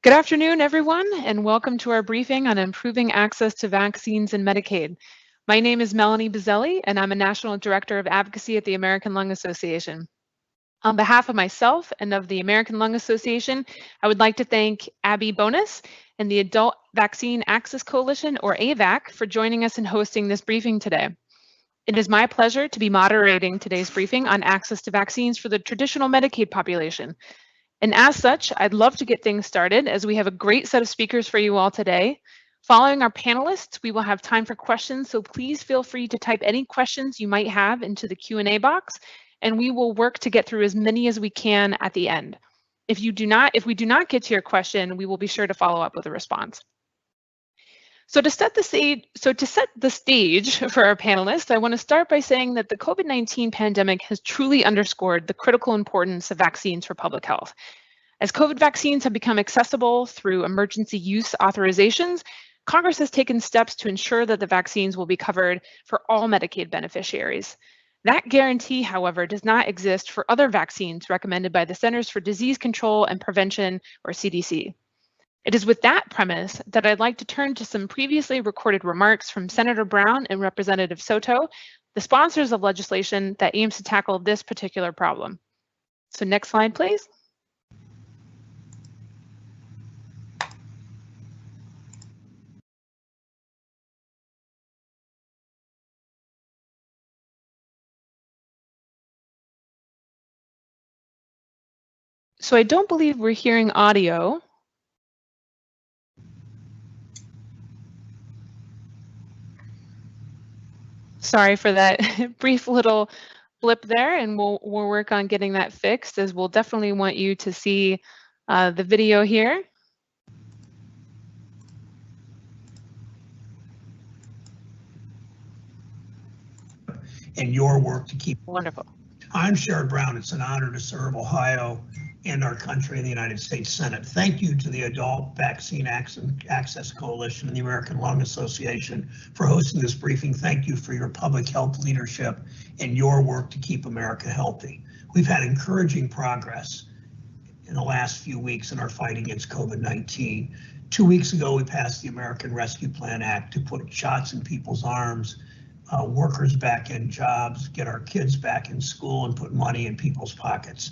Good afternoon, everyone, and welcome to our briefing on improving access to vaccines and Medicaid. My name is Melanie Bazzelli, and I'm a National Director of Advocacy at the American Lung Association. On behalf of myself and of the American Lung Association, I would like to thank Abby Bonus and the Adult Vaccine Access Coalition, or AVAC, for joining us and hosting this briefing today. It is my pleasure to be moderating today's briefing on access to vaccines for the traditional Medicaid population. And as such, I'd love to get things started as we have a great set of speakers for you all today. Following our panelists, we will have time for questions, so please feel free to type any questions you might have into the Q&A box, and we will work to get through as many as we can at the end. If we do not get to your question, we will be sure to follow up with a response. So to set the stage for our panelists, I want to start by saying that the COVID-19 pandemic has truly underscored the critical importance of vaccines for public health. As COVID vaccines have become accessible through emergency use authorizations, Congress has taken steps to ensure that the vaccines will be covered for all Medicaid beneficiaries. That guarantee, however, does not exist for other vaccines recommended by the Centers for Disease Control and Prevention, or CDC. It is with that premise that I'd like to turn to some previously recorded remarks from Senator Brown and Representative Soto, the sponsors of legislation that aims to tackle this particular problem. So next slide, please. So I don't believe we're hearing audio. Sorry for that brief little blip there, and we'll work on getting that fixed, as we'll definitely want you to see the video here. And your work to keep. Wonderful. I'm Sherrod Brown. It's an honor to serve Ohio and our country in the United States Senate. Thank you to the Adult Vaccine Access Coalition and the American Lung Association for hosting this briefing. Thank you for your public health leadership and your work to keep America healthy. We've had encouraging progress in the last few weeks in our fight against COVID-19. 2 weeks ago, we passed the American Rescue Plan Act to put shots in people's arms, workers back in jobs, get our kids back in school, and put money in people's pockets.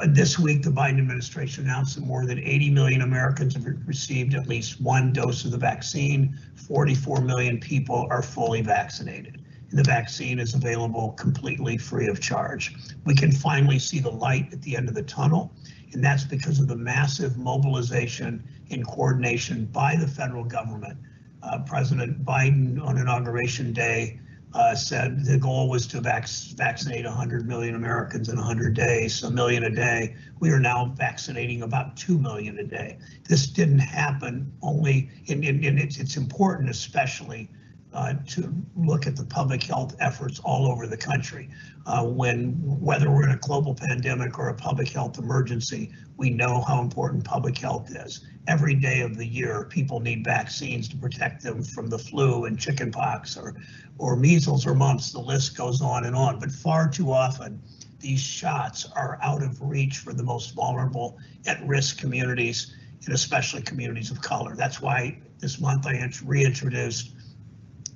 This week, the Biden administration announced that more than 80 million Americans have received at least one dose of the vaccine. 44 million people are fully vaccinated, and the vaccine is available completely free of charge. We can finally see the light at the end of the tunnel, and that's because of the massive mobilization and coordination by the federal government. President Biden on Inauguration Day said the goal was to vaccinate 100 million Americans in 100 days, a million a day. We are now vaccinating about 2 million a day. This didn't happen only, and it's important especially to look at the public health efforts all over the country. Whether we're in a global pandemic or a public health emergency, we know how important public health is. Every day of the year, people need vaccines to protect them from the flu and chickenpox or measles or mumps. The list goes on and on, but far too often, these shots are out of reach for the most vulnerable, at-risk communities, and especially communities of color. That's why this month I reintroduced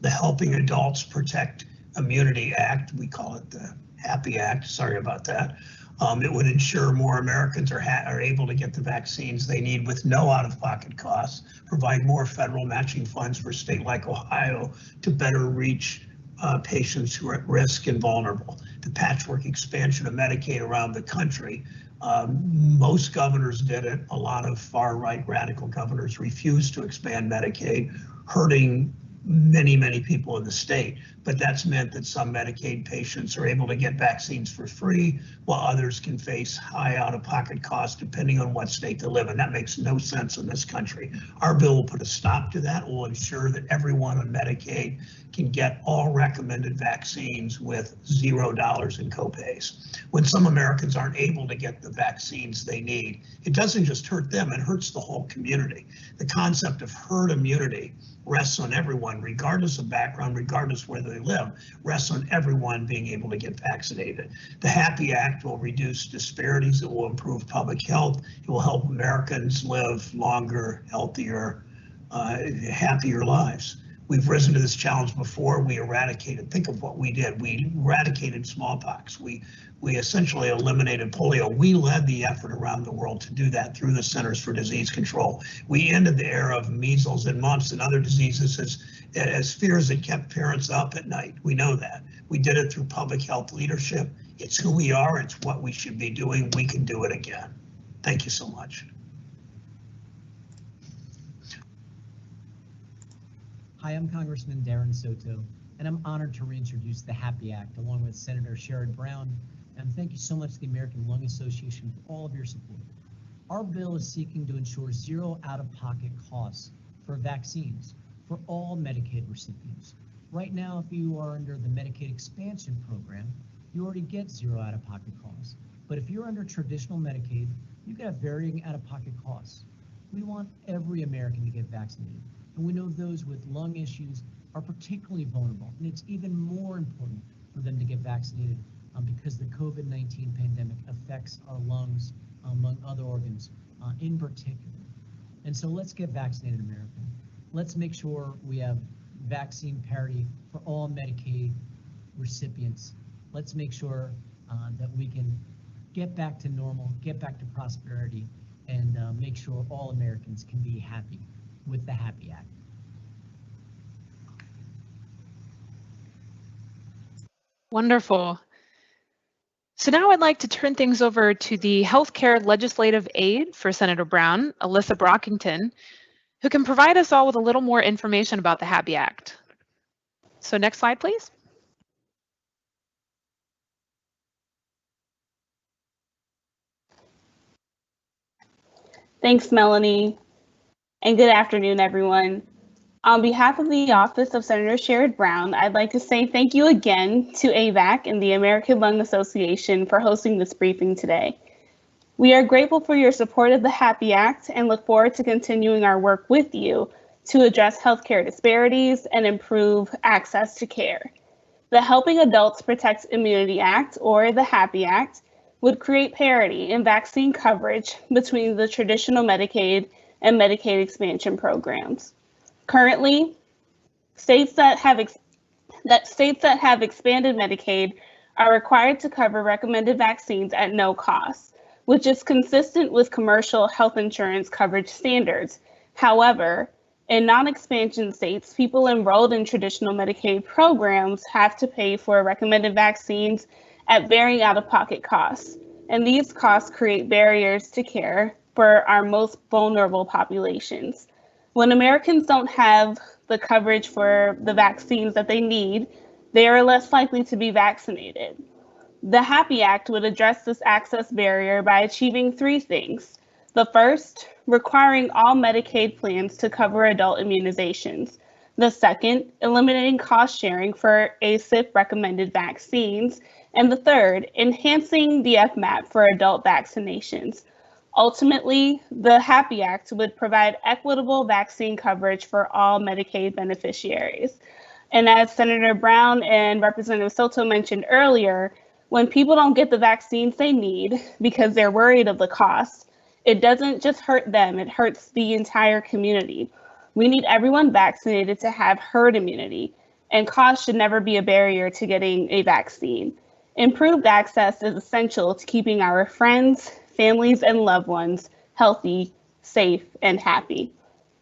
the Helping Adults Protect Immunity Act. We call it the HAPPY Act. Sorry about that. It would ensure more Americans are able to get the vaccines they need with no out-of-pocket costs, provide more federal matching funds for a state like Ohio to better reach patients who are at risk and vulnerable. The patchwork expansion of Medicaid around the country. Most governors did it. A lot of far-right radical governors refused to expand Medicaid, hurting many people in the state, but that's meant that some Medicaid patients are able to get vaccines for free, while others can face high out-of-pocket costs depending on what state they live in. That makes no sense in this country. Our bill will put a stop to that. Will ensure that everyone on Medicaid can get all recommended vaccines with $0 in copays. When some Americans aren't able to get the vaccines they need, it doesn't just hurt them, it hurts the whole community. The concept of herd immunity rests on everyone, regardless of background, regardless where they live, rests on everyone being able to get vaccinated. The HAPPY Act will reduce disparities. It will improve public health. It will help Americans live longer, healthier, happier lives. We've risen to this challenge before. We eradicated, think of what we did. We eradicated smallpox. We essentially eliminated polio. We led the effort around the world to do that through the Centers for Disease Control. We ended the era of measles and mumps and other diseases as fears that kept parents up at night. We know that. We did it through public health leadership. It's who we are. It's what we should be doing. We can do it again. Thank you so much. Hi, I'm Congressman Darren Soto, and I'm honored to reintroduce the HAPPY Act along with Senator Sherrod Brown, and thank you so much to the American Lung Association for all of your support. Our bill is seeking to ensure zero out-of-pocket costs for vaccines for all Medicaid recipients. Right now, if you are under the Medicaid expansion program, you already get zero out-of-pocket costs. But if you're under traditional Medicaid, you can have varying out-of-pocket costs. We want every American to get vaccinated. And we know those with lung issues are particularly vulnerable, and it's even more important for them to get vaccinated because the COVID-19 pandemic affects our lungs, among other organs in particular. And so let's get vaccinated, America. Let's make sure we have vaccine parity for all Medicaid recipients. Let's make sure that we can get back to normal, get back to prosperity, and make sure all Americans can be happy with the HAPPY Act. Wonderful. So now I'd like to turn things over to the healthcare legislative aide for Senator Brown, Alyssa Brockington, who can provide us all with a little more information about the HAPPY Act. So next slide, please. Thanks, Melanie, and good afternoon, everyone. On behalf of the Office of Senator Sherrod Brown, I'd like to say thank you again to AVAC and the American Lung Association for hosting this briefing today. We are grateful for your support of the HAPPY Act and look forward to continuing our work with you to address healthcare disparities and improve access to care. The Helping Adults Protect Immunity Act, or the HAPPY Act, would create parity in vaccine coverage between the traditional Medicaid and Medicaid expansion programs. Currently, states that have expanded Medicaid are required to cover recommended vaccines at no cost, which is consistent with commercial health insurance coverage standards. However, in non-expansion states, people enrolled in traditional Medicaid programs have to pay for recommended vaccines at varying out-of-pocket costs, and these costs create barriers to care for our most vulnerable populations. When Americans don't have the coverage for the vaccines that they need, they are less likely to be vaccinated. The HAPPY Act would address this access barrier by achieving three things. The first, requiring all Medicaid plans to cover adult immunizations. The second, eliminating cost sharing for ACIP recommended vaccines. And the third, enhancing the FMAP for adult vaccinations. Ultimately, the HAPPY Act would provide equitable vaccine coverage for all Medicaid beneficiaries. And as Senator Brown and Representative Soto mentioned earlier, when people don't get the vaccines they need because they're worried of the cost, it doesn't just hurt them, it hurts the entire community. We need everyone vaccinated to have herd immunity, and cost should never be a barrier to getting a vaccine. Improved access is essential to keeping our friends, families, and loved ones healthy, safe, and happy.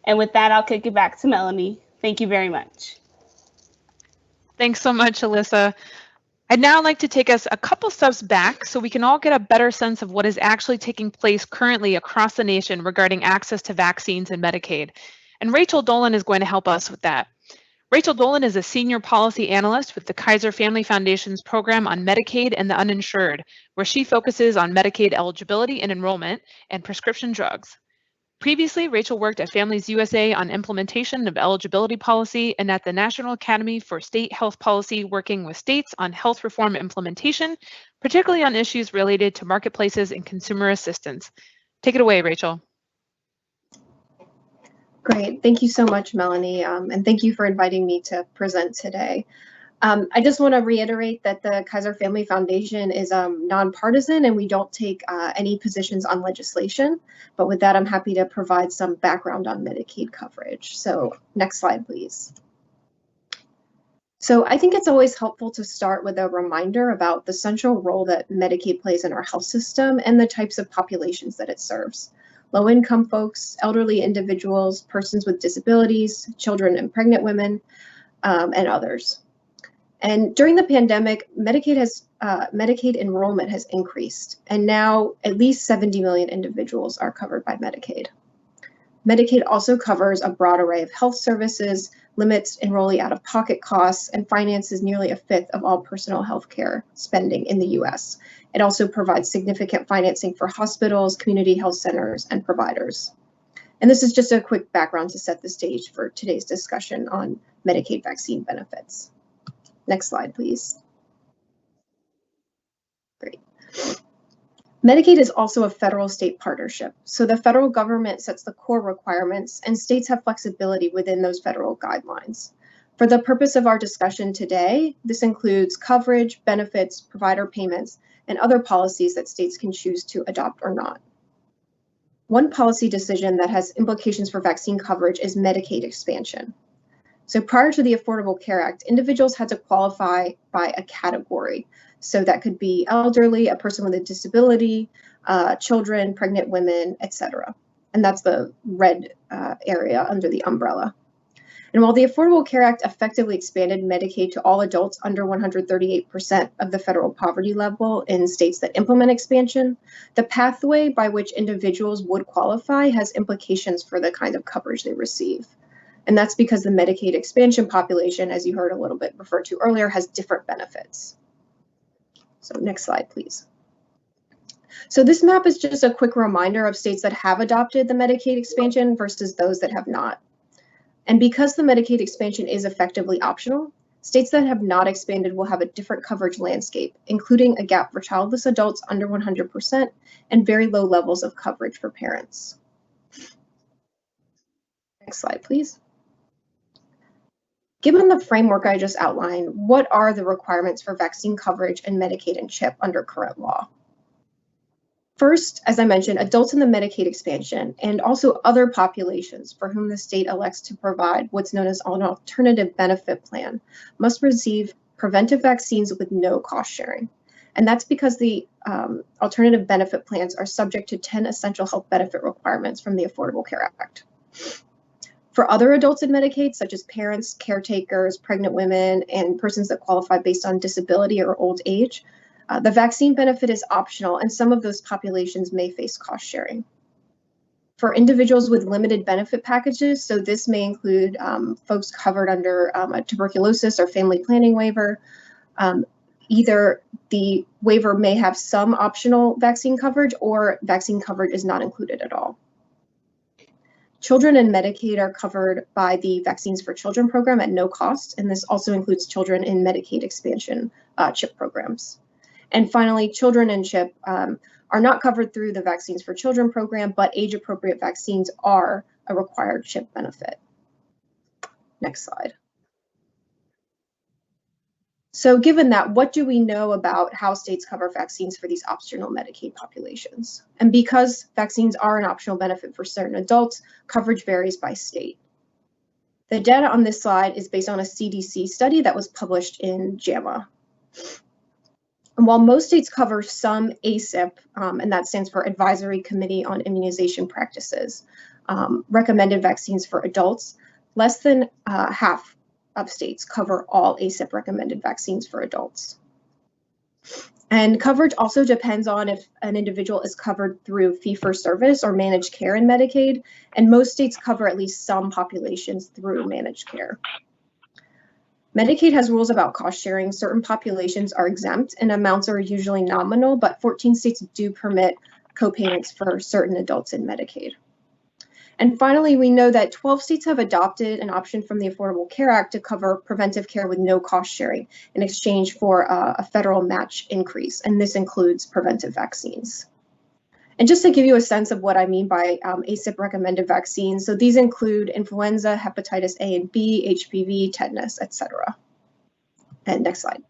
And with that, I'll kick it back to Melanie. Thank you very much. Thanks so much, Alyssa. I'd now like to take us a couple steps back so we can all get a better sense of what is actually taking place currently across the nation regarding access to vaccines and Medicaid. And Rachel Dolan is going to help us with that. Rachel Dolan is a senior policy analyst with the Kaiser Family Foundation's program on Medicaid and the uninsured, where she focuses on Medicaid eligibility and enrollment and prescription drugs. Previously, Rachel worked at Families USA on implementation of eligibility policy and at the National Academy for State Health Policy, working with states on health reform implementation, particularly on issues related to marketplaces and consumer assistance. Take it away, Rachel. Great. Thank you so much, Melanie, and thank you for inviting me to present today. I just want to reiterate that the Kaiser Family Foundation is nonpartisan and we don't take any positions on legislation. But with that, I'm happy to provide some background on Medicaid coverage. So next slide, please. So I think it's always helpful to start with a reminder about the central role that Medicaid plays in our health system and the types of populations that it serves. Low-income folks, elderly individuals, persons with disabilities, children and pregnant women, and others. And during the pandemic, Medicaid enrollment has increased, and now at least 70 million individuals are covered by Medicaid. Medicaid also covers a broad array of health services, limits enrollee out-of-pocket costs, and finances nearly a fifth of all personal health care spending in the US. It also provides significant financing for hospitals, community health centers, and providers. And this is just a quick background to set the stage for today's discussion on Medicaid vaccine benefits. Next slide, please. Great. Medicaid is also a federal-state partnership, so the federal government sets the core requirements and states have flexibility within those federal guidelines. For the purpose of our discussion today, this includes coverage, benefits, provider payments, and other policies that states can choose to adopt or not. One policy decision that has implications for vaccine coverage is Medicaid expansion. So prior to the Affordable Care Act, individuals had to qualify by a category. So that could be elderly, a person with a disability, children, pregnant women, etc. And that's the red area under the umbrella. And while the Affordable Care Act effectively expanded Medicaid to all adults under 138% of the federal poverty level in states that implement expansion, the pathway by which individuals would qualify has implications for the kind of coverage they receive. And that's because the Medicaid expansion population, as you heard a little bit referred to earlier, has different benefits. So next slide, please. So this map is just a quick reminder of states that have adopted the Medicaid expansion versus those that have not. And because the Medicaid expansion is effectively optional, states that have not expanded will have a different coverage landscape, including a gap for childless adults under 100% and very low levels of coverage for parents. Next slide, please. Given the framework I just outlined, what are the requirements for vaccine coverage and Medicaid and CHIP under current law? First, as I mentioned, adults in the Medicaid expansion and also other populations for whom the state elects to provide what's known as an alternative benefit plan must receive preventive vaccines with no cost sharing. And that's because the alternative benefit plans are subject to 10 essential health benefit requirements from the Affordable Care Act. For other adults in Medicaid, such as parents, caretakers, pregnant women, and persons that qualify based on disability or old age, the vaccine benefit is optional, and some of those populations may face cost sharing. For individuals with limited benefit packages, so this may include folks covered under a tuberculosis or family planning waiver, either the waiver may have some optional vaccine coverage or vaccine coverage is not included at all. Children in Medicaid are covered by the Vaccines for Children program at no cost, and this also includes children in Medicaid expansion CHIP programs. And finally, children in CHIP are not covered through the Vaccines for Children program, but age-appropriate vaccines are a required CHIP benefit. Next slide. So given that, what do we know about how states cover vaccines for these optional Medicaid populations? And because vaccines are an optional benefit for certain adults, coverage varies by state. The data on this slide is based on a CDC study that was published in JAMA. And while most states cover some ACIP, and that stands for Advisory Committee on Immunization Practices, recommended vaccines for adults, less than half of states cover all ACIP recommended vaccines for adults. And coverage also depends on if an individual is covered through fee-for-service or managed care in Medicaid, and most states cover at least some populations through managed care. Medicaid has rules about cost sharing. Certain populations are exempt and amounts are usually nominal, but 14 states do permit co-payments for certain adults in Medicaid. And finally, we know that 12 states have adopted an option from the Affordable Care Act to cover preventive care with no cost sharing in exchange for a federal match increase, and this includes preventive vaccines. And just to give you a sense of what I mean by ACIP recommended vaccines, so these include influenza, hepatitis A and B, HPV, tetanus, etc. And next slide.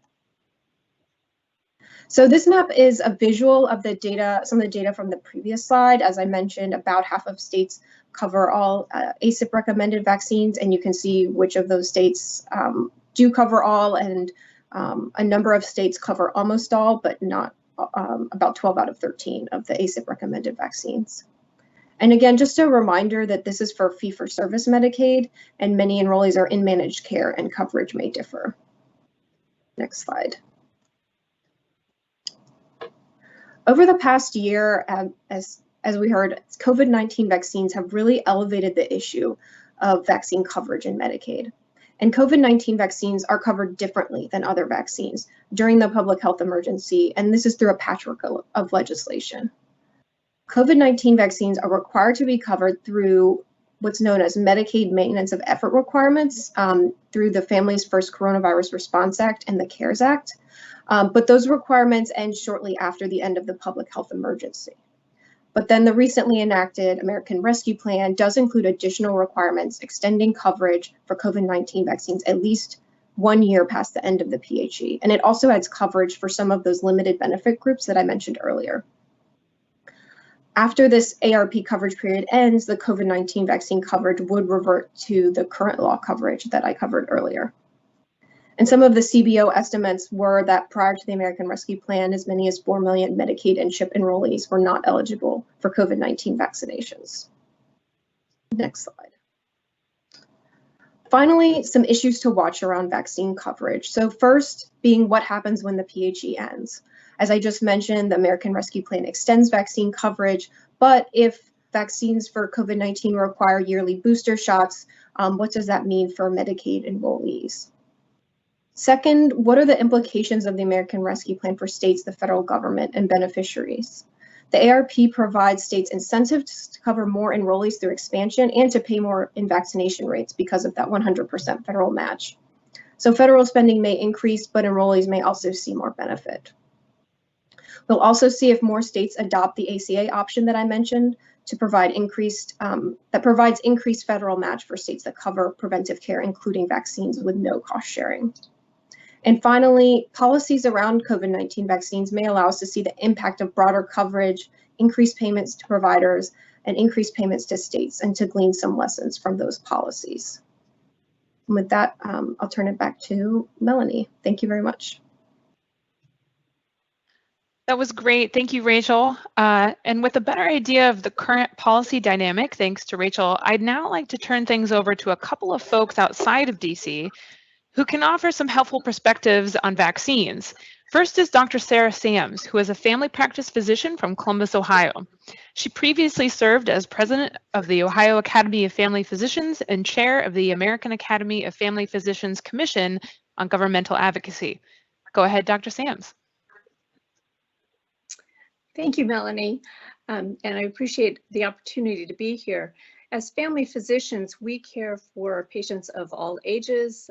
So this map is a visual of the data, some of the data from the previous slide. As I mentioned, about half of states cover all ACIP recommended vaccines, and you can see which of those states do cover all, and a number of states cover almost all, but not about 12 out of 13 of the ACIP recommended vaccines. And again, just a reminder that this is for fee-for-service Medicaid, and many enrollees are in managed care and coverage may differ. Next slide. Over the past year, as we heard, COVID-19 vaccines have really elevated the issue of vaccine coverage in Medicaid. And COVID-19 vaccines are covered differently than other vaccines during the public health emergency, and this is through a patchwork of legislation. COVID-19 vaccines are required to be covered through what's known as Medicaid Maintenance of Effort requirements through the Families First Coronavirus Response Act and the CARES Act. But those requirements end shortly after the end of the public health emergency. But then the recently enacted American Rescue Plan does include additional requirements extending coverage for COVID-19 vaccines at least 1 year past the end of the PHE. And it also adds coverage for some of those limited benefit groups that I mentioned earlier. After this ARP coverage period ends, the COVID-19 vaccine coverage would revert to the current law coverage that I covered earlier. And some of the CBO estimates were that prior to the American Rescue Plan, as many as 4 million Medicaid and CHIP enrollees were not eligible for COVID-19 vaccinations. Next slide. Finally, some issues to watch around vaccine coverage. So first being what happens when the PHE ends. As I just mentioned, the American Rescue Plan extends vaccine coverage, but if vaccines for COVID-19 require yearly booster shots, what does that mean for Medicaid enrollees? Second, what are the implications of the American Rescue Plan for states, the federal government, and beneficiaries? The ARP provides states incentives to cover more enrollees through expansion and to pay more in vaccination rates because of that 100% federal match. So federal spending may increase, but enrollees may also see more benefit. We'll also see if more states adopt the ACA option that I mentioned to provide that provides increased federal match for states that cover preventive care, including vaccines with no cost sharing. And finally, policies around COVID-19 vaccines may allow us to see the impact of broader coverage, increased payments to providers, and increased payments to states, and to glean some lessons from those policies. And with that, I'll turn it back to Melanie. Thank you very much. That was great. Thank you, Rachel. And with a better idea of the current policy dynamic, thanks to Rachel, I'd now like to turn things over to a couple of folks outside of DC who can offer some helpful perspectives on vaccines. First is Dr. Sarah Sams, who is a family practice physician from Columbus, Ohio. She previously served as president of the Ohio Academy of Family Physicians and chair of the American Academy of Family Physicians Commission on Governmental Advocacy. Go ahead, Dr. Sams. Thank you, Melanie, and I appreciate the opportunity to be here. As family physicians, we care for patients of all ages,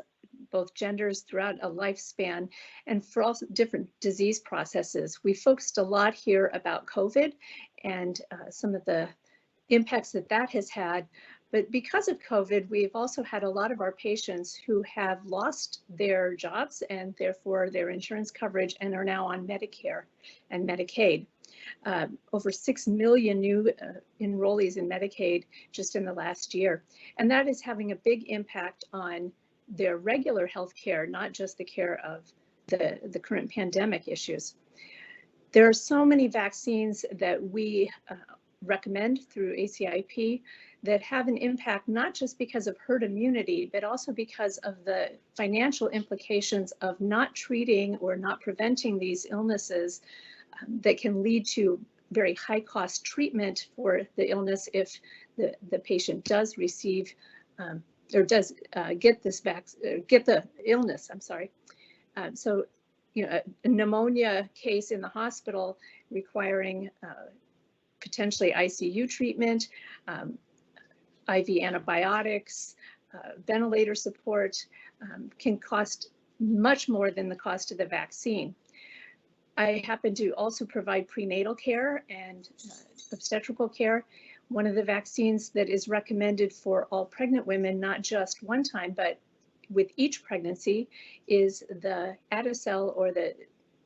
both genders throughout a lifespan, and for all different disease processes. We focused a lot here about COVID and some of the impacts that that has had. But because of COVID, we've also had a lot of our patients who have lost their jobs and therefore their insurance coverage and are now on Medicare and Medicaid. Over 6 million new enrollees in Medicaid just in the last year. And that is having a big impact on their regular health care, not just the care of the current pandemic issues. There are so many vaccines that we recommend through ACIP that have an impact, not just because of herd immunity, but also because of the financial implications of not treating or not preventing these illnesses that can lead to very high cost treatment for the illness if the patient does receive or does get the illness, I'm sorry. So, you know, a pneumonia case in the hospital requiring potentially ICU treatment, IV antibiotics, ventilator support can cost much more than the cost of the vaccine. I happen to also provide prenatal care and obstetrical care. One of the vaccines that is recommended for all pregnant women, not just one time, but with each pregnancy, is the Adacel, or the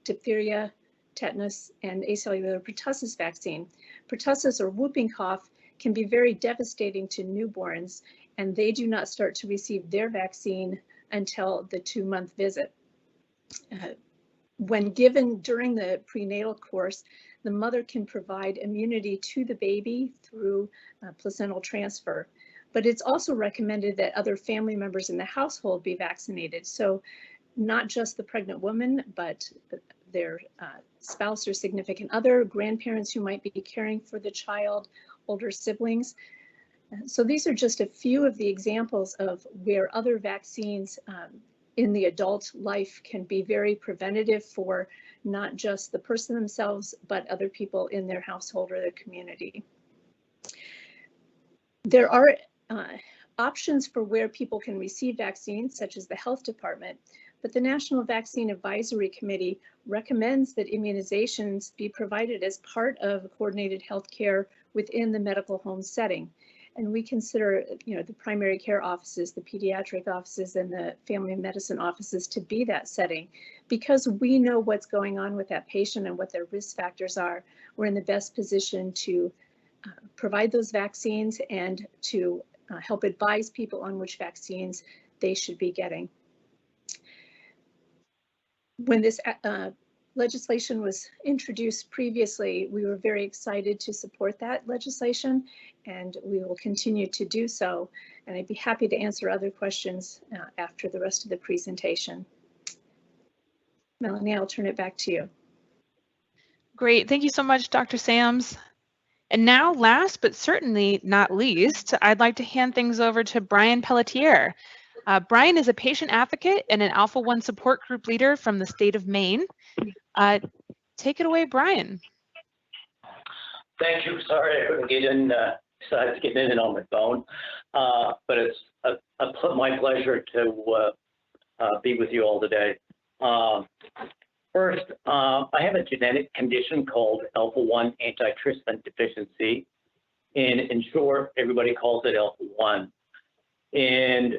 diphtheria, tetanus, and acellular pertussis vaccine. Pertussis, or whooping cough, can be very devastating to newborns, and they do not start to receive their vaccine until the 2-month visit. When given during the prenatal course, the mother can provide immunity to the baby through placental transfer. But it's also recommended that other family members in the household be vaccinated. So not just the pregnant woman, but their spouse or significant other, grandparents who might be caring for the child, older siblings. So these are just a few of the examples of where other vaccines in the adult life can be very preventative for not just the person themselves, but other people in their household or their community. There are options for where people can receive vaccines, such as the health department, but the National Vaccine Advisory Committee recommends that immunizations be provided as part of coordinated health care within the medical home setting. And we consider, the primary care offices, the pediatric offices, and the family medicine offices to be that setting. Because we know what's going on with that patient and what their risk factors are, we're in the best position to provide those vaccines and to help advise people on which vaccines they should be getting. When this legislation was introduced previously, we were very excited to support that legislation, and we will continue to do so. And I'd be happy to answer other questions after the rest of the presentation. Melanie, I'll turn it back to you. Great. Thank you so much, Dr. Sams. And now, last but certainly not least, I'd like to hand things over to Brian Pelletier. Brian is a patient advocate and an Alpha-1 support group leader from the state of Maine. Take it away, Brian. Thank you. Sorry I couldn't get in, decided to get in on my phone, but it's my pleasure to be with you all today. First, I have a genetic condition called alpha-1 antitrypsin deficiency, and in short, everybody calls it alpha-1. And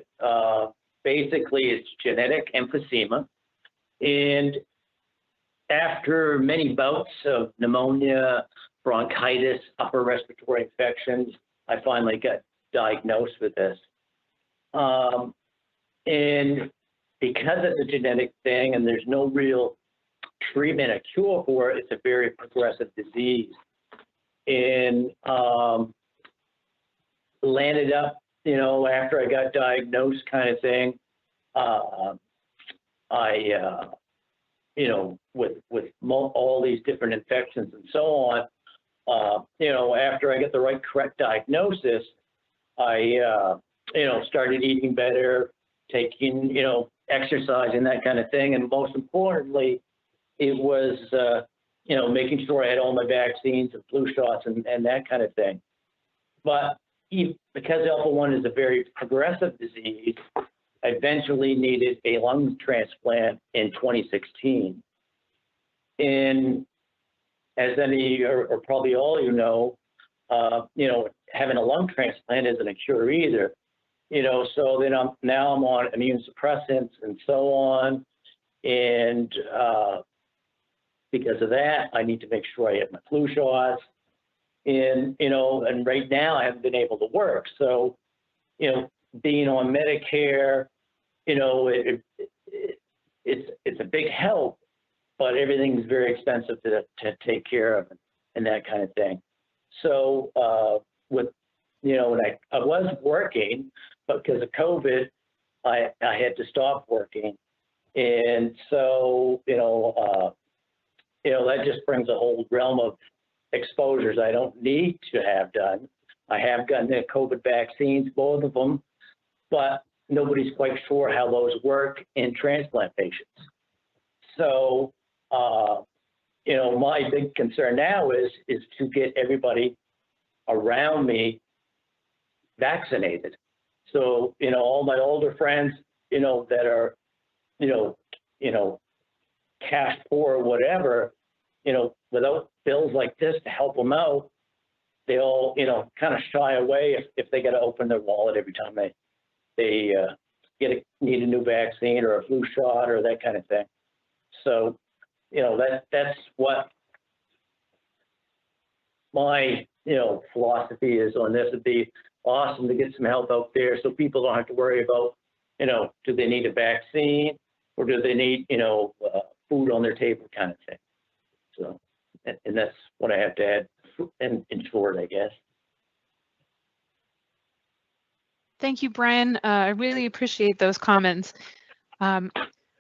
basically, it's genetic emphysema. And after many bouts of pneumonia, bronchitis, upper respiratory infections, I finally got diagnosed with this. And because it's a genetic thing and there's no real treatment or cure for it, it's a very progressive disease. And landed up, after I got diagnosed kind of thing, with all these different infections and so on, after I get the correct diagnosis, I, started eating better, taking, exercise and that kind of thing. And most importantly, it was, making sure I had all my vaccines and flu shots and that kind of thing. But because alpha-1 is a very progressive disease, I eventually needed a lung transplant in 2016. And as any, or probably all having a lung transplant isn't a cure either. So then I'm on immune suppressants and so on. And because of that, I need to make sure I have my flu shots. And, and right now I haven't been able to work. So, being on Medicare, it's a big help, but everything's very expensive to take care of and that kind of thing. So and I was working, but because of COVID, I had to stop working. And so, that just brings a whole realm of exposures I don't need to have done. I have gotten the COVID vaccines, both of them, but nobody's quite sure how those work in transplant patients. So, my big concern now is to get everybody around me vaccinated. So, all my older friends, that are, cash poor or whatever, without bills like this to help them out, they all, kind of shy away if they got to open their wallet every time they need a new vaccine or a flu shot or that kind of thing. So, that's what my, philosophy is on this. It'd be awesome to get some help out there so people don't have to worry about, do they need a vaccine or do they need, food on their table kind of thing. So, and that's what I have to add in short, I guess. Thank you, Brian. I really appreciate those comments.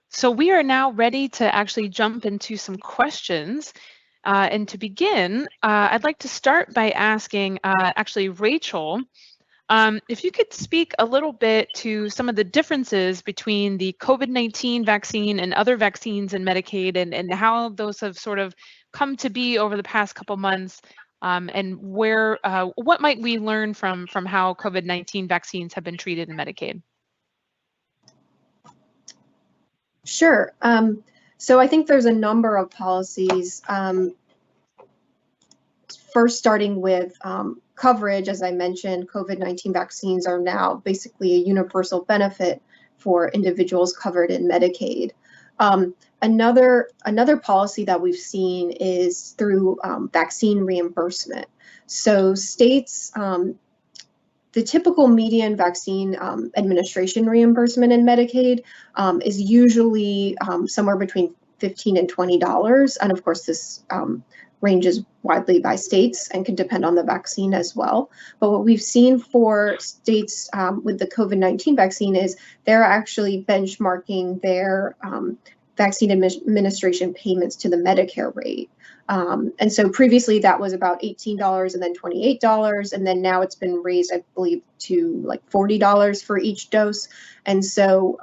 So we are now ready to actually jump into some questions. And to begin, I'd like to start by asking actually Rachel, if you could speak a little bit to some of the differences between the COVID-19 vaccine and other vaccines in Medicaid and how those have sort of come to be over the past couple months, and what might we learn from how COVID-19 vaccines have been treated in Medicaid? Sure. So I think there's a number of policies. First, starting with coverage, as I mentioned, COVID-19 vaccines are now basically a universal benefit for individuals covered in Medicaid. Another policy that we've seen is through vaccine reimbursement. So states, the typical median vaccine administration reimbursement in Medicaid is usually somewhere between $15 and $20. And of course, this ranges widely by states and can depend on the vaccine as well. But what we've seen for states with the COVID-19 vaccine is they're actually benchmarking their vaccine administration payments to the Medicare rate. And so previously that was about $18 and then $28, and then now it's been raised, I believe, to like $40 for each dose. And so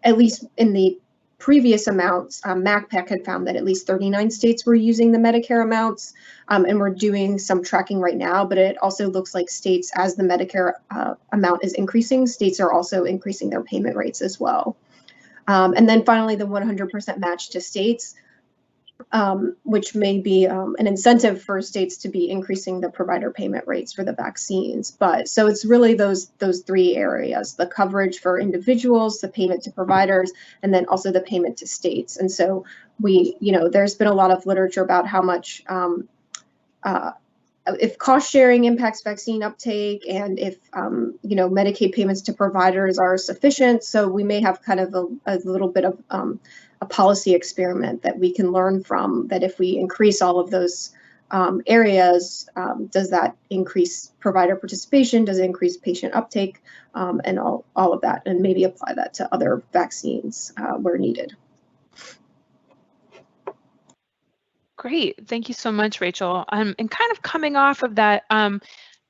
at least in the previous amounts, MacPac had found that at least 39 states were using the Medicare amounts, and we're doing some tracking right now, but it also looks like states, as the Medicare amount is increasing, states are also increasing their payment rates as well. And then finally, the 100% match to states, which may be an incentive for states to be increasing the provider payment rates for the vaccines. But so it's really those three areas: the coverage for individuals, the payment to providers, and then also the payment to states. And so there's been a lot of literature about how much if cost sharing impacts vaccine uptake, and if Medicaid payments to providers are sufficient. So we may have kind of a little bit of a policy experiment that we can learn from, that if we increase all of those areas, does that increase provider participation? Does it increase patient uptake? And all of that, and maybe apply that to other vaccines where needed. Great, thank you so much, Rachel. And kind of coming off of that,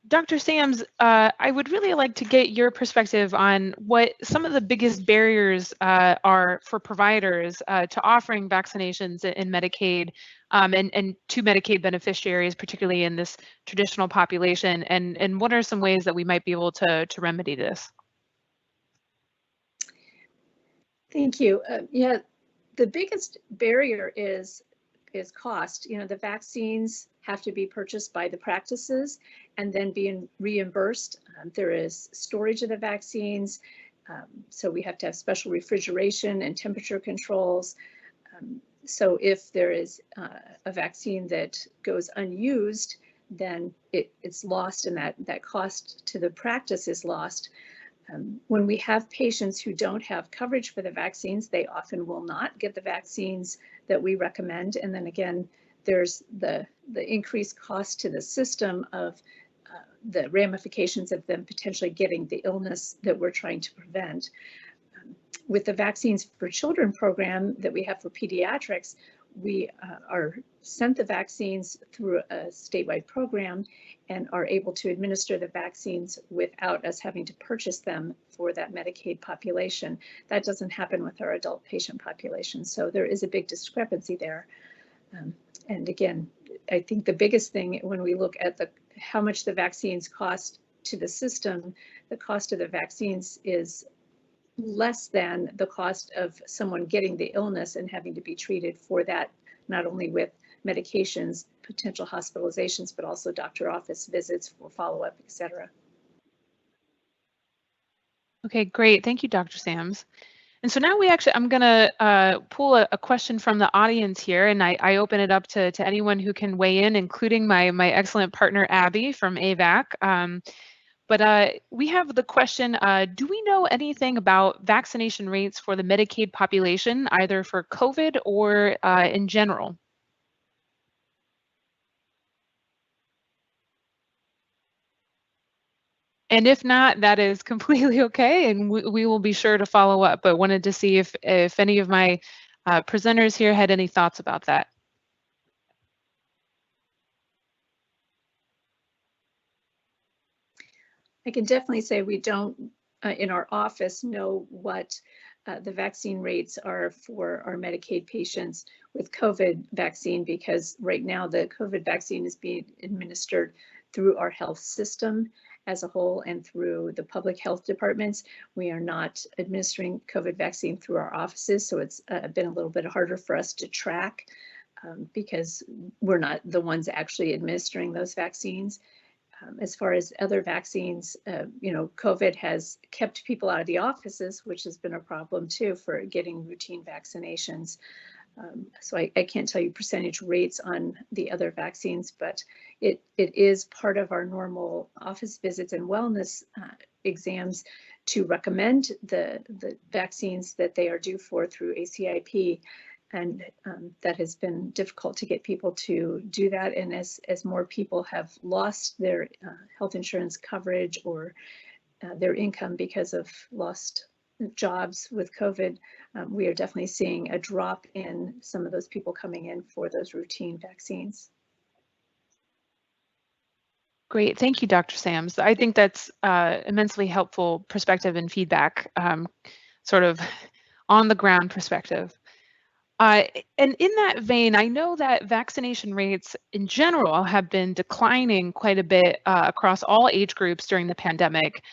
Dr. Sams, I would really like to get your perspective on what some of the biggest barriers are for providers to offering vaccinations in Medicaid and to Medicaid beneficiaries, particularly in this traditional population, and what are some ways that we might be able to remedy this? Thank you. Yeah, the biggest barrier is cost. The vaccines have to be purchased by the practices and then being reimbursed. There is storage of the vaccines, so we have to have special refrigeration and temperature controls. So if there is a vaccine that goes unused, then it's lost, and that cost to the practice is lost. When we have patients who don't have coverage for the vaccines, they often will not get the vaccines that we recommend. And then again, there's the increased cost to the system of the ramifications of them potentially getting the illness that we're trying to prevent. With the Vaccines for Children program that we have for pediatrics, we are sent the vaccines through a statewide program and are able to administer the vaccines without us having to purchase them for that Medicaid population. That doesn't happen with our adult patient population. So there is a big discrepancy there. And again, I think the biggest thing when we look at how much the vaccines cost to the system, the cost of the vaccines is less than the cost of someone getting the illness and having to be treated for that, not only with medications, potential hospitalizations, but also doctor office visits for follow-up, et cetera. Okay, great. Thank you, Dr. Sams. And so now I'm going to pull a question from the audience here, and I open it up to anyone who can weigh in, including my excellent partner, Abby from AVAC. But we have the question, do we know anything about vaccination rates for the Medicaid population, either for COVID or in general? And if not, that is completely okay, and we will be sure to follow up, but wanted to see if any of my presenters here had any thoughts about that. I can definitely say we don't, in our office, know what the vaccine rates are for our Medicaid patients with COVID vaccine, because right now the COVID vaccine is being administered through our health system as a whole and through the public health departments. We are not administering COVID vaccine through our offices, so it's been a little bit harder for us to track because we're not the ones actually administering those vaccines. As far as other vaccines, COVID has kept people out of the offices, which has been a problem too for getting routine vaccinations. So I can't tell you percentage rates on the other vaccines, but it is part of our normal office visits and wellness exams to recommend the vaccines that they are due for through ACIP. And that has been difficult to get people to do that. And as more people have lost their health insurance coverage or their income because of lost jobs with COVID, we are definitely seeing a drop in some of those people coming in for those routine vaccines. Great, thank you, Dr. Sams. I think that's immensely helpful perspective and feedback, sort of on the ground perspective. And in that vein, I know that vaccination rates in general have been declining quite a bit across all age groups during the pandemic.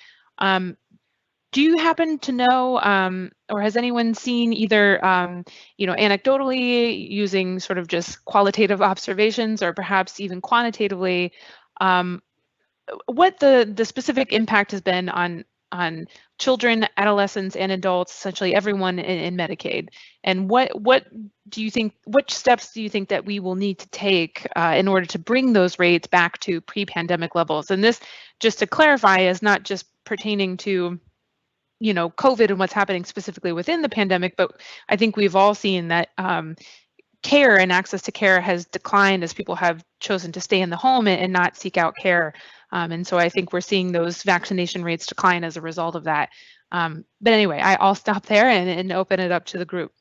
Do you happen to know, or has anyone seen either, anecdotally using sort of just qualitative observations, or perhaps even quantitatively, what the specific impact has been on children, adolescents, and adults, essentially everyone in Medicaid? And what do you think, which steps do you think that we will need to take in order to bring those rates back to pre-pandemic levels? And this, just to clarify, is not just pertaining to COVID and what's happening specifically within the pandemic, but I think we've all seen that care and access to care has declined as people have chosen to stay in the home and not seek out care. And so I think we're seeing those vaccination rates decline as a result of that. But anyway, I'll stop there and open it up to the group.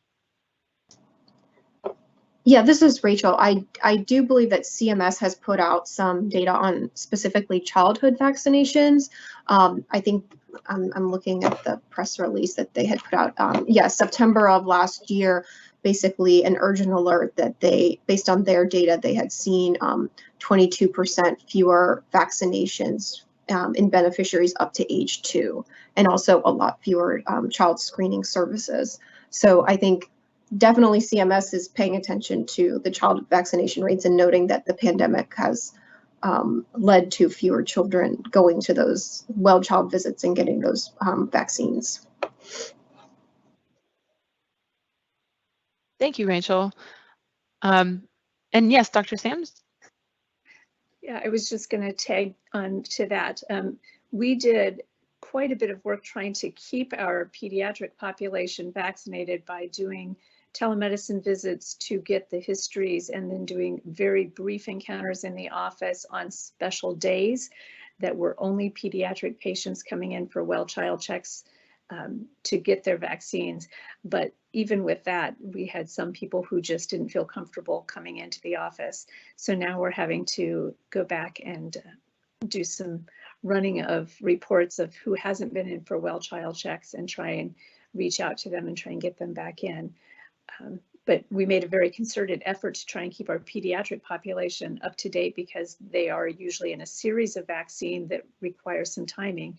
Yeah, this is Rachel. I do believe that CMS has put out some data on specifically childhood vaccinations. I think I'm looking at the press release that they had put out. September of last year, basically an urgent alert that they, based on their data, they had seen 22% fewer vaccinations in beneficiaries up to age 2, and also a lot fewer child screening services. So I think definitely CMS is paying attention to the child vaccination rates and noting that the pandemic has led to fewer children going to those well child visits and getting those vaccines. Thank you, Rachel. And yes, Dr. Sams? Yeah, I was just going to tag on to that. We did quite a bit of work trying to keep our pediatric population vaccinated by doing telemedicine visits to get the histories, and then doing very brief encounters in the office on special days that were only pediatric patients coming in for well child checks to get their vaccines. But even with that, we had some people who just didn't feel comfortable coming into the office. So now we're having to go back and do some running of reports of who hasn't been in for well child checks and try and reach out to them and try and get them back in. But we made a very concerted effort to try and keep our pediatric population up to date, because they are usually in a series of vaccine that requires some timing.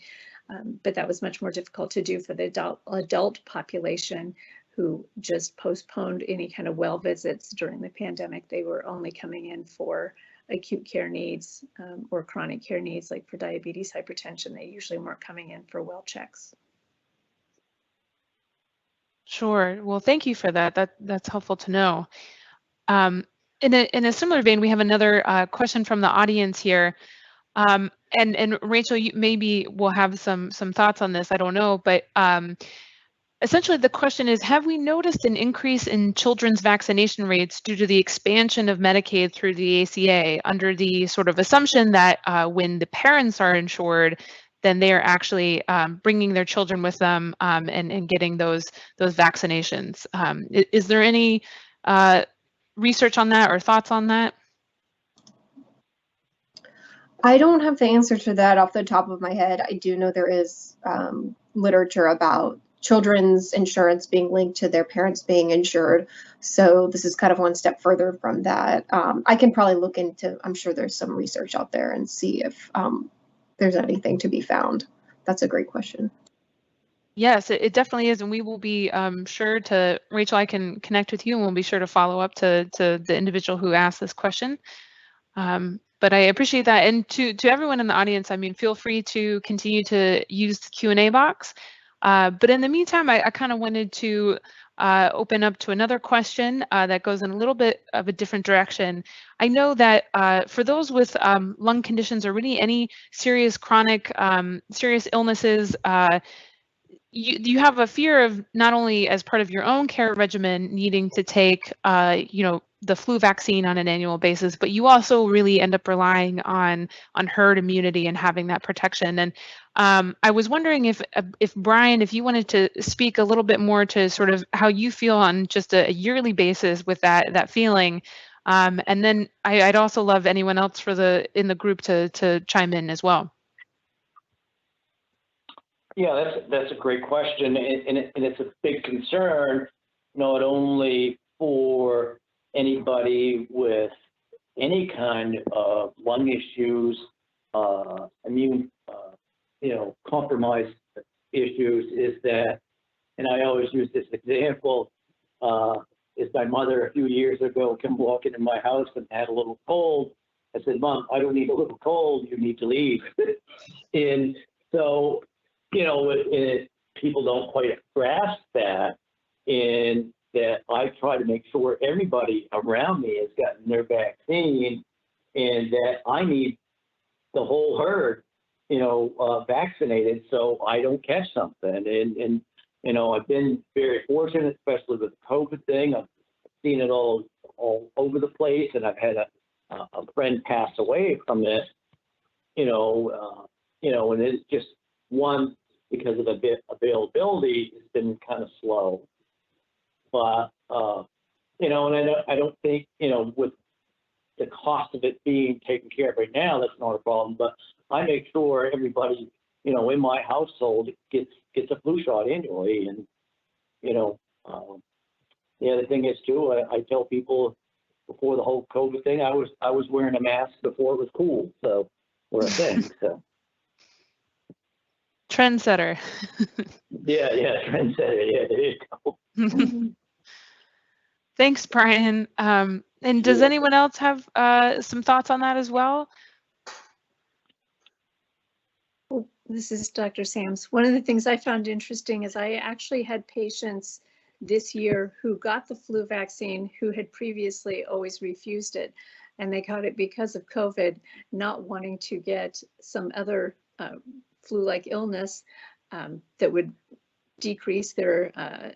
But that was much more difficult to do for the adult population, who just postponed any kind of well visits during the pandemic. They were only coming in for acute care needs or chronic care needs, like for diabetes, hypertension. They usually weren't coming in for well checks. Sure. Well, thank you for that. That's helpful to know. In a similar vein, we have another question from the audience here. And Rachel, you maybe will have some thoughts on this. I don't know, but essentially the question is, have we noticed an increase in children's vaccination rates due to the expansion of Medicaid through the ACA, under the sort of assumption that when the parents are insured, then they are actually bringing their children with them and getting those vaccinations? Is there any research on that or thoughts on that? I don't have the answer to that off the top of my head. I do know there is literature about children's insurance being linked to their parents being insured. So this is kind of one step further from that. I can probably look into, I'm sure there's some research out there and see if there's anything to be found. That's a great question. Yes, it definitely is. And we will be sure to, Rachel, I can connect with you and we'll be sure to follow up to the individual who asked this question. But I appreciate that. And to everyone in the audience, I mean, feel free to continue to use the Q&A box. But in the meantime, I kind of wanted to open up to another question that goes in a little bit of a different direction. I know that for those with lung conditions or really any serious chronic, serious illnesses, you have a fear of not only as part of your own care regimen needing to take, the flu vaccine on an annual basis, but you also really end up relying on herd immunity and having that protection. And I was wondering if Brian, if you wanted to speak a little bit more to sort of how you feel on just a yearly basis with that feeling. And then I'd also love anyone else in the group to chime in as well. Yeah, that's a great question, and it's a big concern, not only for anybody with any kind of lung issues, immune, compromised issues, is that, and I always use this example, is my mother a few years ago came walking in my house and had a little cold. I said, "Mom, I don't need a little cold, you need to leave." And so, people don't quite grasp that, and that I try to make sure everybody around me has gotten their vaccine, and that I need the whole herd, vaccinated so I don't catch something. And I've been very fortunate, especially with the COVID thing. I've seen it all over the place, and I've had a friend pass away from this, and it's just one, because of the availability, it's been kind of slow. But, and I don't think, with the cost of it being taken care of right now, that's not a problem. But I make sure everybody, in my household gets a flu shot annually. And, the other thing is too, I tell people before the whole COVID thing, I was wearing a mask before it was cool. So, or a thing, so. Trendsetter. Yeah, trendsetter. Yeah, there you go. Thanks, Brian. And does anyone else have some thoughts on that as well? This is Dr. Sams. One of the things I found interesting is I actually had patients this year who got the flu vaccine who had previously always refused it. And they got it because of COVID, not wanting to get some other flu-like illness that would decrease their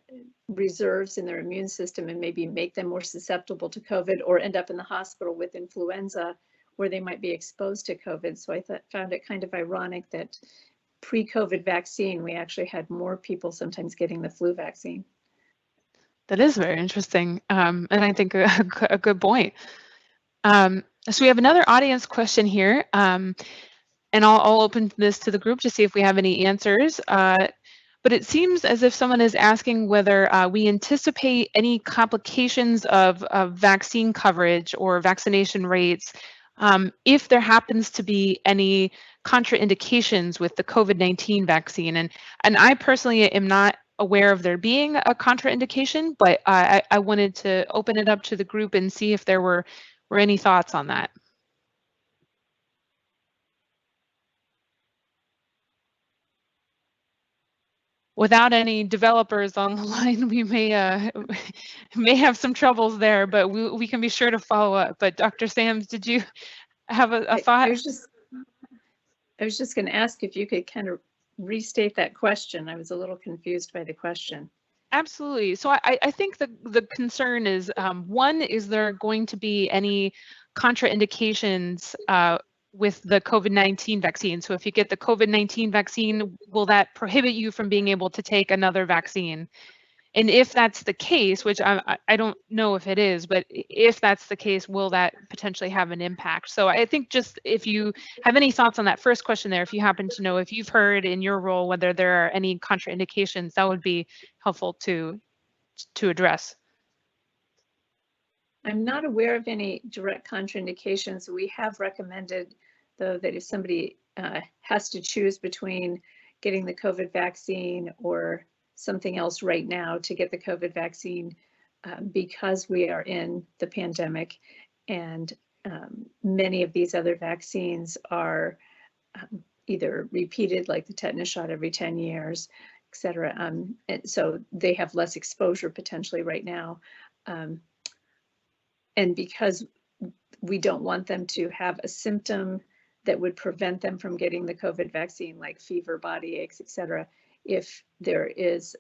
reserves in their immune system and maybe make them more susceptible to COVID, or end up in the hospital with influenza where they might be exposed to COVID. So I found it kind of ironic that pre-COVID vaccine, we actually had more people sometimes getting the flu vaccine. That is very interesting, and I think a good point. So we have another audience question here, and I'll open this to the group to see if we have any answers. But it seems as if someone is asking whether we anticipate any complications of vaccine coverage or vaccination rates if there happens to be any contraindications with the COVID-19 vaccine. And I personally am not aware of there being a contraindication, but I wanted to open it up to the group and see if there were any thoughts on that. Without any developers on the line, we may have some troubles there, but we can be sure to follow up. But Dr. Sams, did you have a thought? I was just going to ask if you could kind of restate that question. I was a little confused by the question. Absolutely. So I think the concern is, one, is there going to be any contraindications with the COVID-19 vaccine? So if you get the COVID-19 vaccine, will that prohibit you from being able to take another vaccine? And if that's the case, which I don't know if it is, but if that's the case, will that potentially have an impact? So I think just if you have any thoughts on that first question there, if you happen to know, if you've heard in your role whether there are any contraindications, that would be helpful to address. I'm not aware of any direct contraindications. We have recommended, though, that if somebody has to choose between getting the COVID vaccine or something else right now to get the COVID vaccine, because we are in the pandemic and many of these other vaccines are either repeated, like the tetanus shot every 10 years, et cetera. And so they have less exposure potentially right now. And because we don't want them to have a symptom that would prevent them from getting the COVID vaccine, like fever, body aches, et cetera, if there is,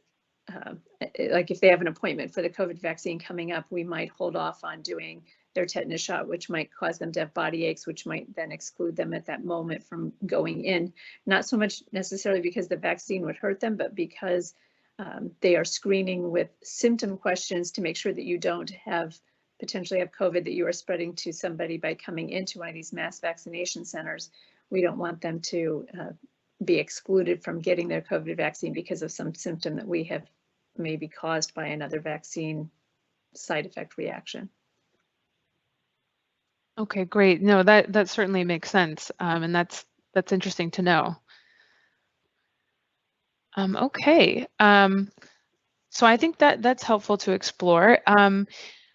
like if they have an appointment for the COVID vaccine coming up, we might hold off on doing their tetanus shot, which might cause them to have body aches, which might then exclude them at that moment from going in. Not so much necessarily because the vaccine would hurt them, but because they are screening with symptom questions to make sure that you don't potentially have COVID that you are spreading to somebody by coming into one of these mass vaccination centers. We don't want them to be excluded from getting their COVID vaccine because of some symptom that we have maybe caused by another vaccine side effect reaction. Okay, great. No, that certainly makes sense, and that's interesting to know. Okay, so I think that's helpful to explore.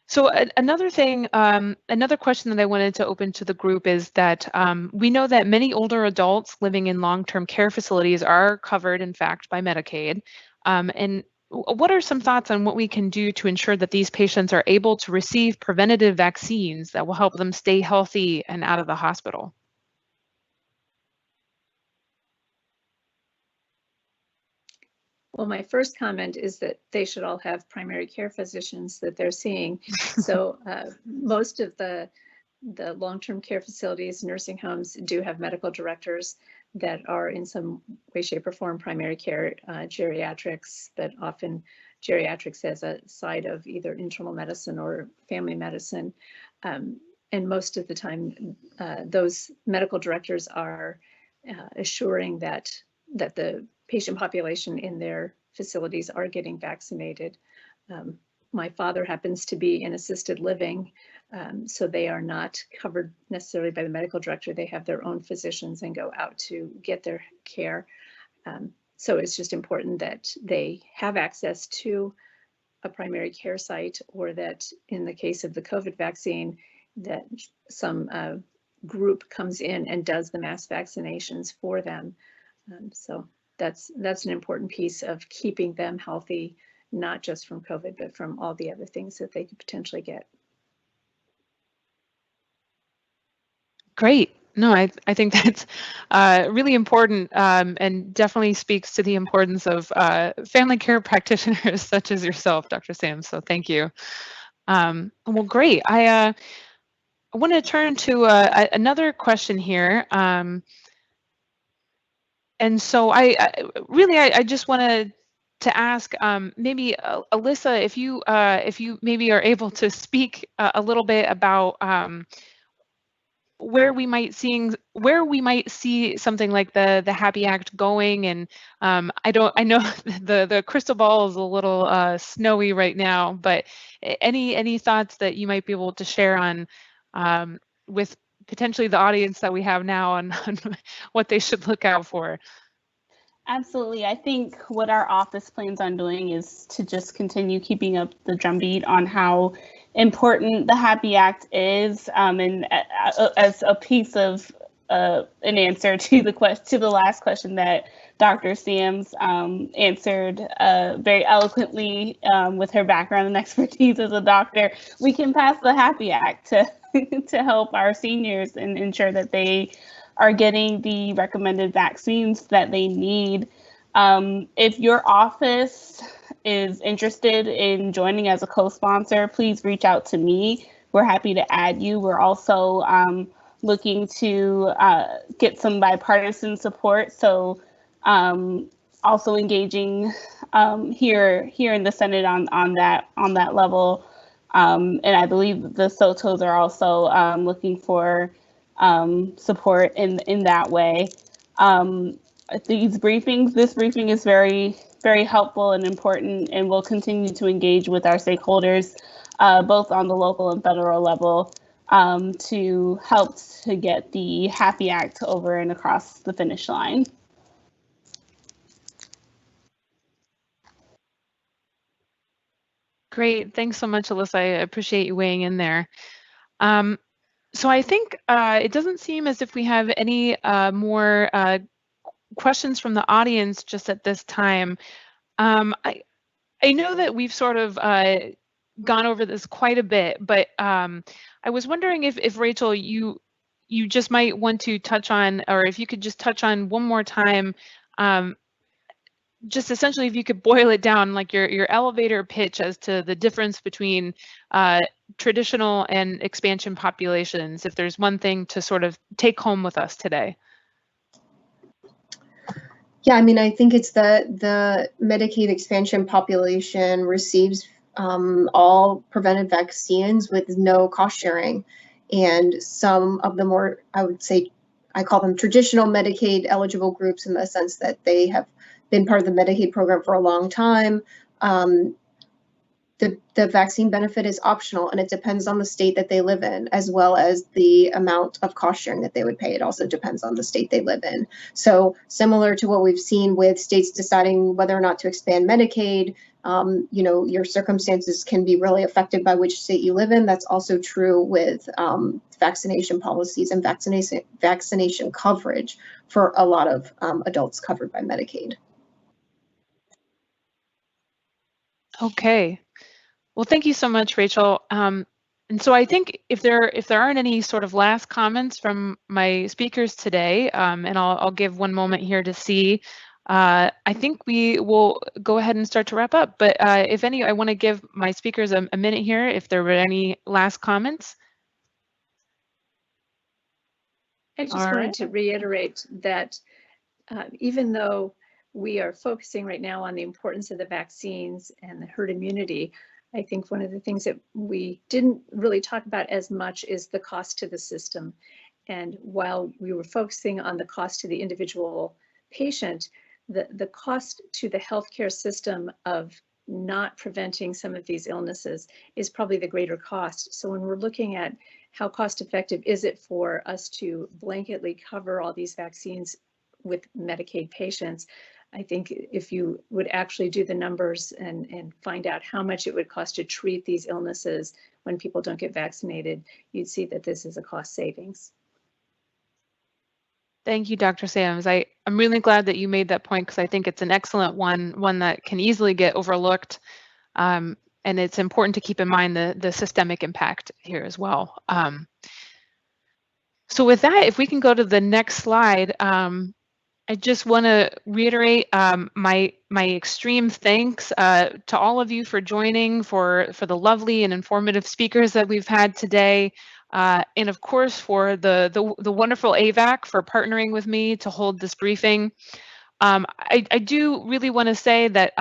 So another thing, another question that I wanted to open to the group is that we know that many older adults living in long-term care facilities are covered, in fact, by Medicaid. And what are some thoughts on what we can do to ensure that these patients are able to receive preventative vaccines that will help them stay healthy and out of the hospital? Well, my first comment is that they should all have primary care physicians that they're seeing. So most of the long-term care facilities, nursing homes do have medical directors that are in some way, shape, or form primary care, geriatrics, but often geriatrics as a side of either internal medicine or family medicine. And most of the time, those medical directors are assuring that the patient population in their facilities are getting vaccinated. My father happens to be in assisted living, so they are not covered necessarily by the medical director. They have their own physicians and go out to get their care. So it's just important that they have access to a primary care site, or that in the case of the COVID vaccine, that some group comes in and does the mass vaccinations for them. So that's an important piece of keeping them healthy, not just from COVID, but from all the other things that they could potentially get. Great. No, I think that's really important, and definitely speaks to the importance of family care practitioners such as yourself, Dr. Sam. So thank you. Well, great. I want to turn to another question here. And so I just wanted to ask, maybe Alyssa, if you maybe are able to speak a little bit about where we might see something like the Happy Act going. And I know the crystal ball is a little snowy right now, but any thoughts that you might be able to share on with potentially the audience that we have now on what they should look out for? Absolutely. I think what our office plans on doing is to just continue keeping up the drumbeat on how important the Happy Act is, and as a piece of an answer to the last question that Dr. Sams answered very eloquently with her background and expertise as a doctor, we can pass the Happy Act to to help our seniors and ensure that they are getting the recommended vaccines that they need. If your office is interested in joining as a co-sponsor, please reach out to me. We're happy to add you. We're also looking to get some bipartisan support. So also engaging here in the Senate on that level. And I believe the SOTOs are also looking for support in that way. This briefing is very, very helpful and important, and we'll continue to engage with our stakeholders, both on the local and federal level, to help to get the Happy Act over and across the finish line. Great. Thanks so much, Alyssa. I appreciate you weighing in there. So I think it doesn't seem as if we have any more questions from the audience just at this time. I know that we've sort of gone over this quite a bit, but I was wondering if Rachel, you just might want to touch on, or if you could just touch on one more time, just essentially if you could boil it down, like your elevator pitch as to the difference between traditional and expansion populations, if there's one thing to sort of take home with us today. Yeah, I mean, I think it's the Medicaid expansion population receives all preventive vaccines with no cost sharing. And some of the more, I would say, I call them traditional Medicaid eligible groups in the sense that they have been part of the Medicaid program for a long time. The vaccine benefit is optional, and it depends on the state that they live in, as well as the amount of cost sharing that they would pay. It also depends on the state they live in. So similar to what we've seen with states deciding whether or not to expand Medicaid, your circumstances can be really affected by which state you live in. That's also true with vaccination policies and vaccination coverage for a lot of adults covered by Medicaid. Okay. Well, thank you so much, Rachel. And so I think if there aren't any sort of last comments from my speakers today, and I'll give one moment here to see, I think we will go ahead and start to wrap up. But if any, I want to give my speakers a minute here if there were any last comments. I just wanted to reiterate that even though we are focusing right now on the importance of the vaccines and the herd immunity, I think one of the things that we didn't really talk about as much is the cost to the system. And while we were focusing on the cost to the individual patient, the cost to the healthcare system of not preventing some of these illnesses is probably the greater cost. So when we're looking at how cost effective is it for us to blanketly cover all these vaccines with Medicaid patients, I think if you would actually do the numbers and find out how much it would cost to treat these illnesses when people don't get vaccinated, you'd see that this is a cost savings. Thank you, Dr. Sams. I'm really glad that you made that point because I think it's an excellent one that can easily get overlooked. And it's important to keep in mind the systemic impact here as well. So with that, if we can go to the next slide, I just want to reiterate my extreme thanks to all of you for joining, for the lovely and informative speakers that we've had today, and of course for the wonderful AVAC for partnering with me to hold this briefing. I do really want to say that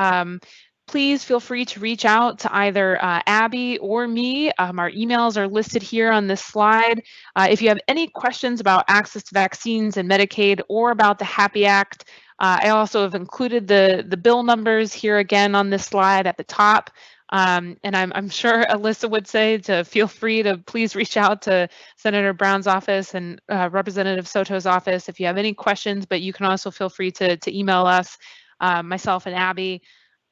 please feel free to reach out to either Abby or me. Our emails are listed here on this slide. If you have any questions about access to vaccines and Medicaid or about the Happy Act, I also have included the bill numbers here again on this slide at the top. And I'm sure Alyssa would say to feel free to please reach out to Senator Brown's office and Representative Soto's office if you have any questions, but you can also feel free to email us, myself and Abby.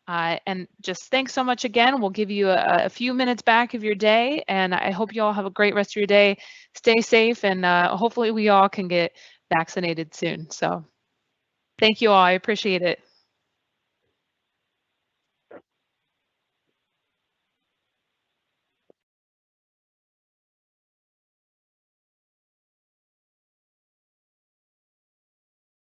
And just thanks so much again. We'll give you a few minutes back of your day, and I hope you all have a great rest of your day. Stay safe, and hopefully we all can get vaccinated soon. So thank you all. I appreciate it.